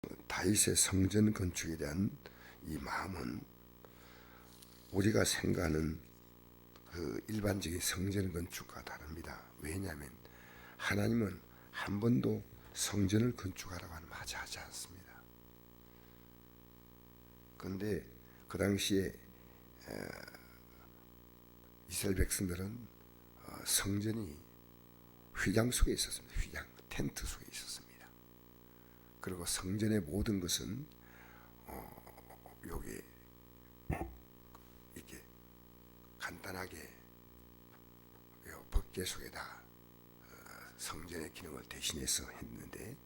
다윗의 성전 건축에 대한 이 마음은 우리가 생각하는 그 일반적인 성전 건축과 다릅니다. 왜냐하면 하나님은 한 번도 성전을 건축하라고 하지 않습니다. 그런데 그 당시에 이스라엘 백성들은 성전이 휘장 속에 있었습니다. 휘장, 텐트 속에 있었습니다. 그리고 성전의 모든 것은 여기 이렇게 간단하게 법궤 속에다 성전의 기능을 대신해서 했는데,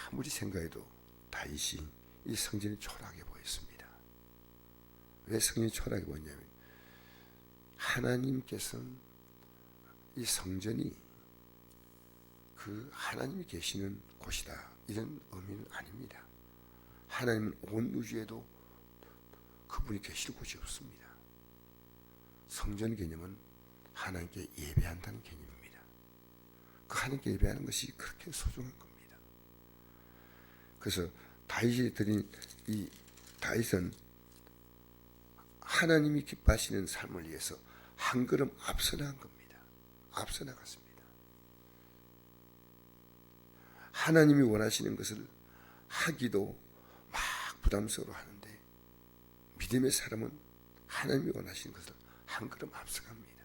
아무리 생각해도 다윗이 이 성전이 초라하게 보였습니다. 왜 성전이 초라하게 보였냐면 하나님께서는 이 성전이 그 하나님이 계시는 곳이다, 이런 의미는 아닙니다. 하나님은 온 우주에도 그분이 계실 곳이 없습니다. 성전 개념은 하나님께 예배한다는 개념입니다. 그 하나님께 예배하는 것이 그렇게 소중한 겁니다. 그래서 다윗이 드린 이 다윗은 하나님이 기뻐하시는 삶을 위해서 한 걸음 앞서 나간 겁니다. 앞서 나갔습니다. 하나님이 원하시는 것을 하기도 막 부담스러워 하는데, 믿음의 사람은 하나님이 원하시는 것을 한 걸음 앞서갑니다.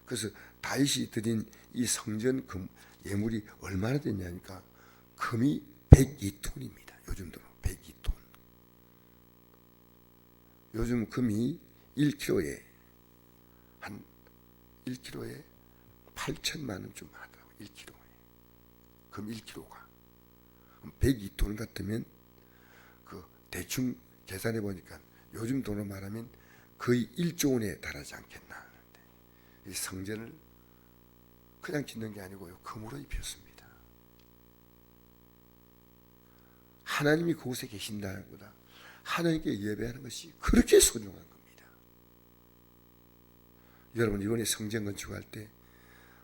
그래서 다윗이 드린 이 성전 금 예물이 얼마나 됐냐니까 금이 102톤입니다. 요즘 돈으로 102톤. 요즘 금이 1kg에 한 1kg에 8천만 원쯤 하더라고요. 1kg에. 금 1kg가 102톤 같으면 그 대충 계산해 보니까 요즘 돈으로 말하면 거의 1조 원에 달하지 않겠나 하는데, 이 성전을 그냥 짓는 게 아니고요, 금으로 입혔습니다. 하나님이 그곳에 계신다는 것보다 하나님께 예배하는 것이 그렇게 소중한 겁니다. 여러분, 이번에 성전 건축할 때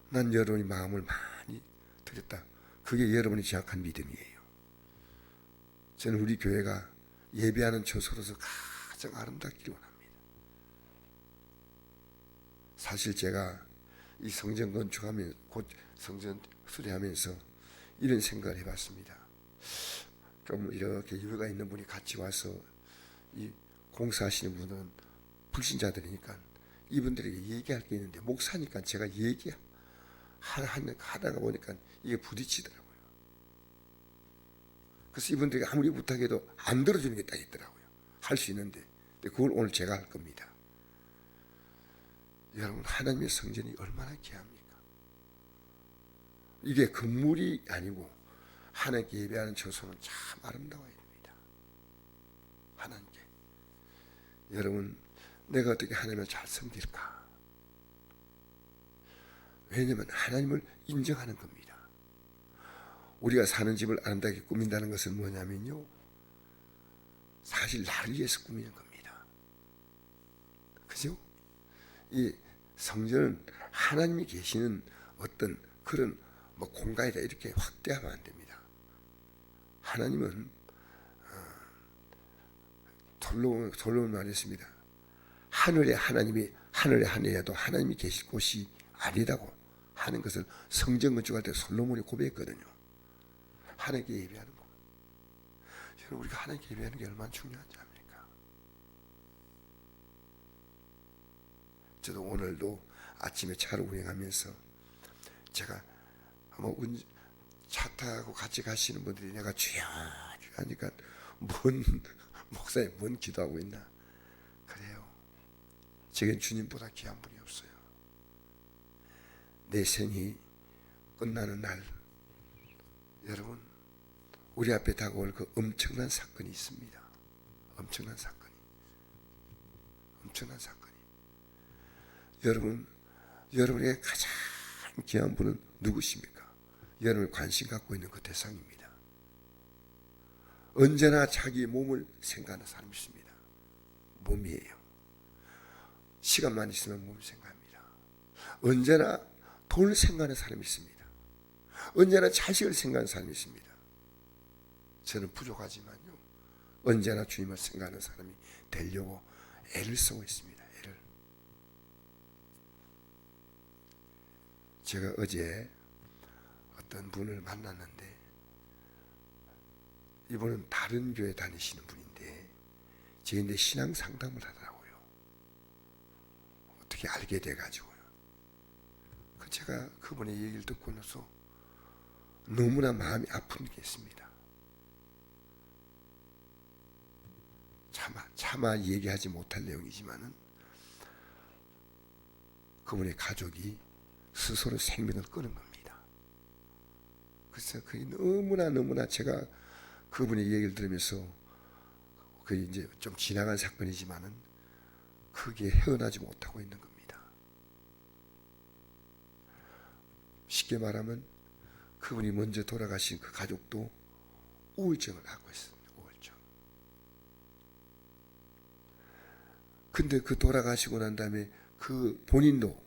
난 여러분이 마음을 많이 드렸다. 그게 여러분이 지향한 믿음이에요. 저는 우리 교회가 예배하는 처소로서 가장 아름답기를 원합니다. 사실 제가 이 성전 건축하면, 곧 성전 수리하면서 이런 생각을 해봤습니다. 좀 이렇게 여유가 있는 분이 같이 와서 이 공사하시는 분은 불신자들이니까 이분들에게 얘기할 게 있는데, 목사니까 제가 하다가 보니까 이게 부딪히더라고요. 그래서 이분들에게 아무리 부탁해도 안 들어주는 게 딱 있더라고요. 할 수 있는데. 그걸 오늘 제가 할 겁니다. 여러분, 하나님의 성전이 얼마나 귀합니까? 이게 건물이 아니고 하나님께 예배하는 처소는 참 아름다워야 됩니다. 하나님께. 여러분, 내가 어떻게 하나님을 잘 섬길까? 왜냐하면 하나님을 인정하는 겁니다. 우리가 사는 집을 아름답게 꾸민다는 것은 뭐냐면요, 사실 나를 위해서 꾸미는 겁니다. 그죠? 이 성전은 하나님이 계시는 어떤 그런 공간이다 이렇게 확대하면 안 됩니다. 하나님은 솔로몬 말했습니다. 하늘에 하늘에도 하나님이 계실 곳이 아니라고 하는 것을 성전 건축할 때 솔로몬이 고백했거든요. 하나님께 예배하는 것. 여러분, 우리가 하나님께 예배하는 게 얼마나 중요한지 압니까? 저도 오늘도 아침에 차를 운행하면서 제가 차 타고 같이 가시는 분들이 내가 주여 하니까 목사님 뭔 기도하고 있나? 그래요. 제겐 주님보다 귀한 분이 없어요. 내 생이 끝나는 날, 여러분, 우리 앞에 다가올 그 엄청난 사건이 있습니다. 엄청난 사건이. 여러분, 여러분에게 가장 귀한 분은 누구십니까? 여러분이 관심 갖고 있는 그 대상입니다. 언제나 자기 몸을 생각하는 사람이 있습니다. 몸이에요. 시간만 있으면 몸을 생각합니다. 언제나 돈을 생각하는 사람이 있습니다. 언제나 자식을 생각하는 사람이 있습니다. 저는 부족하지만요, 언제나 주님을 생각하는 사람이 되려고 애를 쓰고 있습니다. 애를. 제가 어제 어떤 분을 만났는데, 이분은 다른 교회 다니시는 분인데 저희한테 신앙 상담을 하더라고요. 어떻게 알게 돼가지고요. 제가 그분의 얘기를 듣고 나서 너무나 마음이 아픈 게 있습니다. 차마 얘기하지 못할 내용이지만은, 그분의 가족이 스스로 생명을 끊은 겁니다. 그래서 그게 너무나 제가 그분의 얘기를 들으면서, 그게 이제 좀 지나간 사건이지만은 그게 헤어나지 못하고 있는 겁니다. 쉽게 말하면 그분이 먼저 돌아가신 그 가족도 우울증을 앓고 있습니다. 우울증. 근데 그 돌아가시고 난 다음에 그 본인도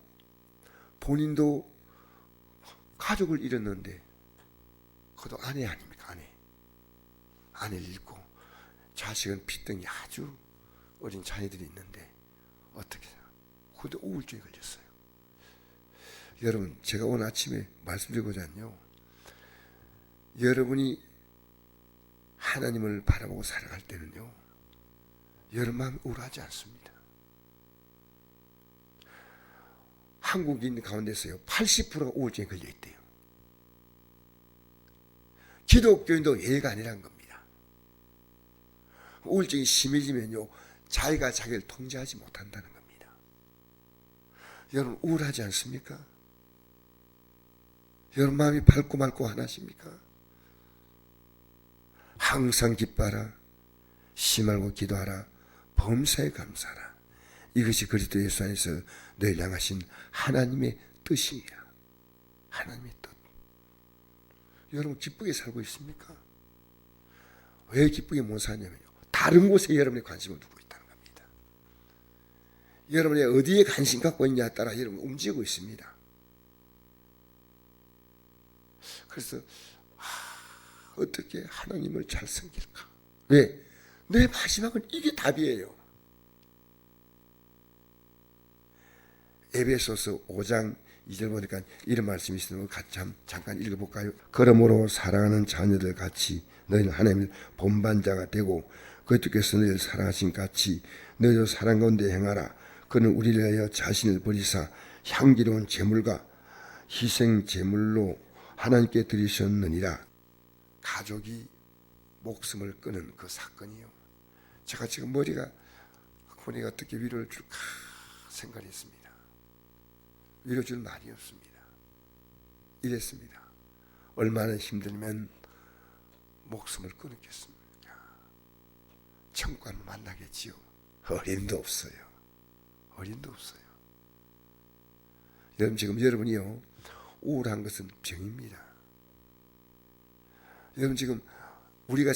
가족을 잃었는데, 그것도 아내 아닙니까? 아내를 잃고 자식은 핏등이 아주 어린 자녀들이 있는데 어떻게 그것도 우울증에 걸렸어요. 여러분, 제가 오늘 아침에 말씀드리고자 하는요, 여러분이 하나님을 바라보고 살아갈 때는요, 여러분 마음이 우울하지 않습니다. 한국인 가운데서요 80%가 우울증에 걸려 있대요. 기독교인도 예가 아니라는 겁니다. 우울증이 심해지면요, 자기가 자기를 통제하지 못한다는 겁니다. 여러분 우울하지 않습니까? 여러분 마음이 밝고 맑고 하나십니까? 항상 기뻐하라, 심하고 기도하라, 범사에 감사하라. 이것이 그리스도 예수 안에서 너희를 향하신 하나님의 뜻이니라. 하나님의 뜻. 여러분 기쁘게 살고 있습니까? 왜 기쁘게 못 사냐면요, 다른 곳에 여러분의 관심을 두고 있다는 겁니다. 여러분이 어디에 관심 갖고 있냐에 따라 여러분 움직이고 있습니다. 그래서 어떻게 하나님을 잘 섬길까? 왜? 내 마지막은 이게 답이에요. 에베소서 5장 2절 보니까 이런 말씀이 있으면 같이 잠깐 읽어볼까요? 그러므로 사랑하는 자녀들 같이 너희는 하나님의 본반자가 되고 그리스도께서 너희를 사랑하신 같이 너희도 사랑 가운데 행하라. 그는 우리를 위하여 자신을 버리사 향기로운 제물과 희생 제물로 하나님께 드리셨느니라. 가족이 목숨을 끊은 그 사건이요, 제가 지금 머리가 어떻게 위로를 줄까 생각했습니다. 위로줄 말이 없습니다. 이랬습니다. 얼마나 힘들면 목숨을 끊겠습니까? 천국 가면 만나겠지요. 어림도 없어요. 어림도 없어요. 여러분 지금 여러분이요, 우울한 것은 병입니다. 여러분 지금 우리가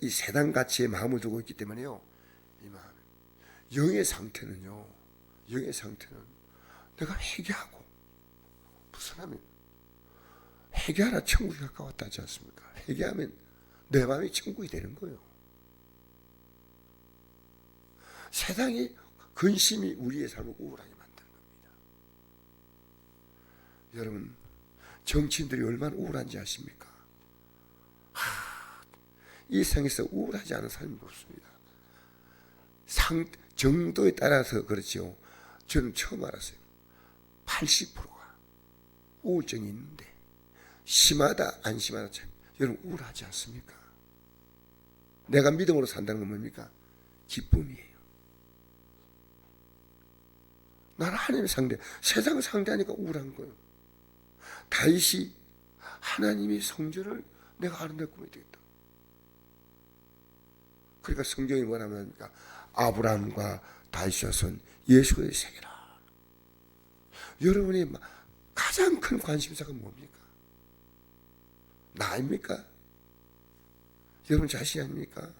이 세상 가치에 마음을 두고 있기 때문에요, 이 마음, 영의 상태는 내가 회개하고, 무슨 하면 회개하라 천국이 가까웠다 하지 않습니까? 회개하면 내 마음이 천국이 되는 거예요. 세상의 근심이 우리의 삶을 우울하게 만드는 겁니다. 여러분 정치인들이 얼마나 우울한지 아십니까? 이 세상에서 우울하지 않은 사람이 없습니다. 정도에 따라서 그렇죠. 저는 처음 알았어요. 80%가 우울증이 있는데, 심하다 안 심하다 참, 여러분 우울하지 않습니까? 내가 믿음으로 산다는 건 뭡니까? 기쁨이에요. 나는 하나님의 상대, 세상을 상대하니까 우울한 거예요. 다윗이 하나님의 성전을 내가 아름답게 꾸며야 되겠다. 그러니까 성경이 뭐라 합니까? 아브라함과 다윗의 선 예수 그리스도의 세계라. 여러분이 가장 큰 관심사가 뭡니까? 나 아닙니까? 여러분 자신 아닙니까?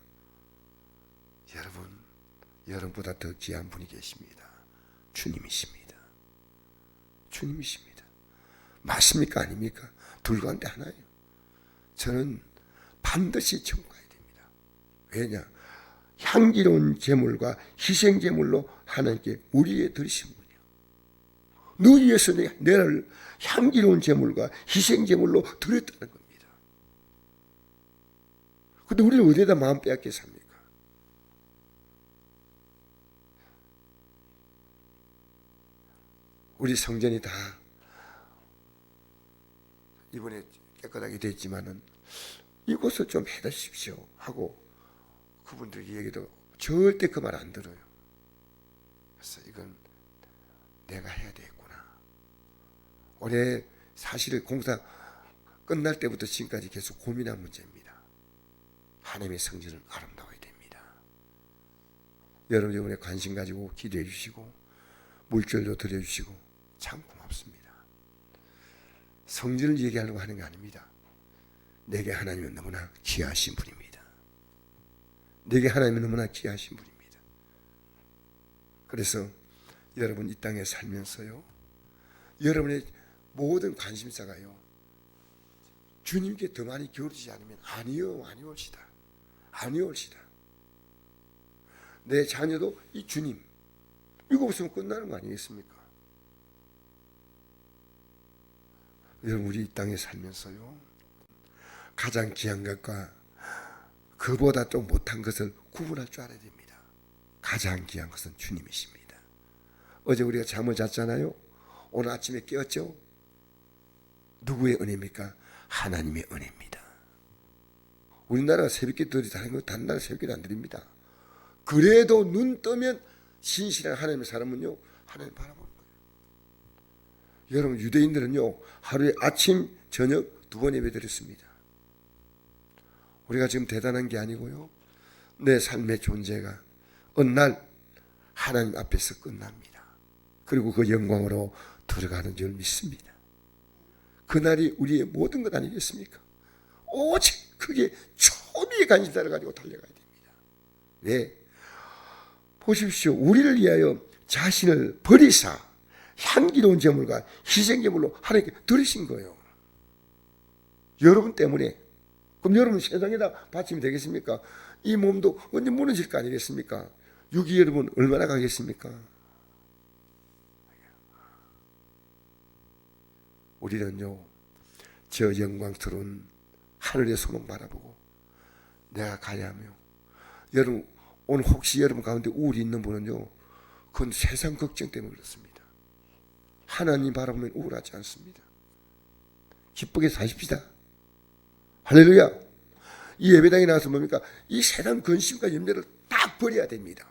여러분보다 더 귀한 분이 계십니다. 주님이십니다. 주님이십니다. 맞습니까? 아닙니까? 둘 가운데 하나예요. 저는 반드시 천국 가야 됩니다. 왜냐? 향기로운 제물과 희생 제물로 하나님께 우리에 드리신 분이요. 너 위해서 내를 향기로운 제물과 희생 제물로 드렸다는 겁니다. 근데 우리는 어디에다 마음 빼앗겨 삽니까? 우리 성전이 다 이번에 깨끗하게 됐지만은 이곳을 좀 해주십시오 하고 그분들이 얘기도 절대 그 말 안 들어요. 그래서 이건 내가 해야 되겠구나. 올해 사실 공사 끝날 때부터 지금까지 계속 고민한 문제입니다. 하나님의 성전은 아름다워야 됩니다. 여러분 이번에 관심 가지고 기도해 주시고 물질도 드려주시고 참 고맙습니다. 성전을 얘기하려고 하는 게 아닙니다. 내게 하나님은 너무나 귀하신 분입니다. 내게 하나님은 너무나 귀하신 분입니다. 그래서 여러분 이 땅에 살면서요, 여러분의 모든 관심사가요, 주님께 더 많이 기울이지 않으면 아니올시다. 아니올시다. 내 자녀도 이 주님, 이거 없으면 끝나는 거 아니겠습니까? 여러분 우리 이 땅에 살면서요, 가장 귀한 것과 그보다 좀 못한 것을 구분할 줄 알아야 됩니다. 가장 귀한 것은 주님이십니다. 어제 우리가 잠을 잤잖아요. 오늘 아침에 깨었죠. 누구의 은혜입니까? 하나님의 은혜입니다. 우리나라가 새벽기도 드리다는 거 다른 나라 새벽기도 안 드립니다. 그래도 눈 뜨면 신실한 하나님의 사람은요, 하나님 바라보는 거예요. 여러분 유대인들은요, 하루에 아침 저녁 2번 예배 드렸습니다. 우리가 지금 대단한 게 아니고요, 내 삶의 존재가 어느 날 하나님 앞에서 끝납니다. 그리고 그 영광으로 들어가는 줄 믿습니다. 그날이 우리의 모든 것 아니겠습니까? 오직 그게 초미의 관심사를 가지고 달려가야 됩니다. 네, 보십시오. 우리를 위하여 자신을 버리사 향기로운 제물과 희생제물로 하나님께 드리신 거예요. 여러분 때문에. 그럼 여러분 세상에다 바치면 되겠습니까? 이 몸도 언제 무너질 거 아니겠습니까? 육이 여러분 얼마나 가겠습니까? 우리는요, 저 영광스러운 하늘의 소망 바라보고 내가 가야 하며, 여러분 오늘 혹시 여러분 가운데 우울이 있는 분은요, 그건 세상 걱정 때문에 그렇습니다. 하나님 바라보면 우울하지 않습니다. 기쁘게 사십시다. 할렐루야. 이 예배당에 나와서 뭡니까? 이 세상 근심과 염려를 딱 버려야 됩니다.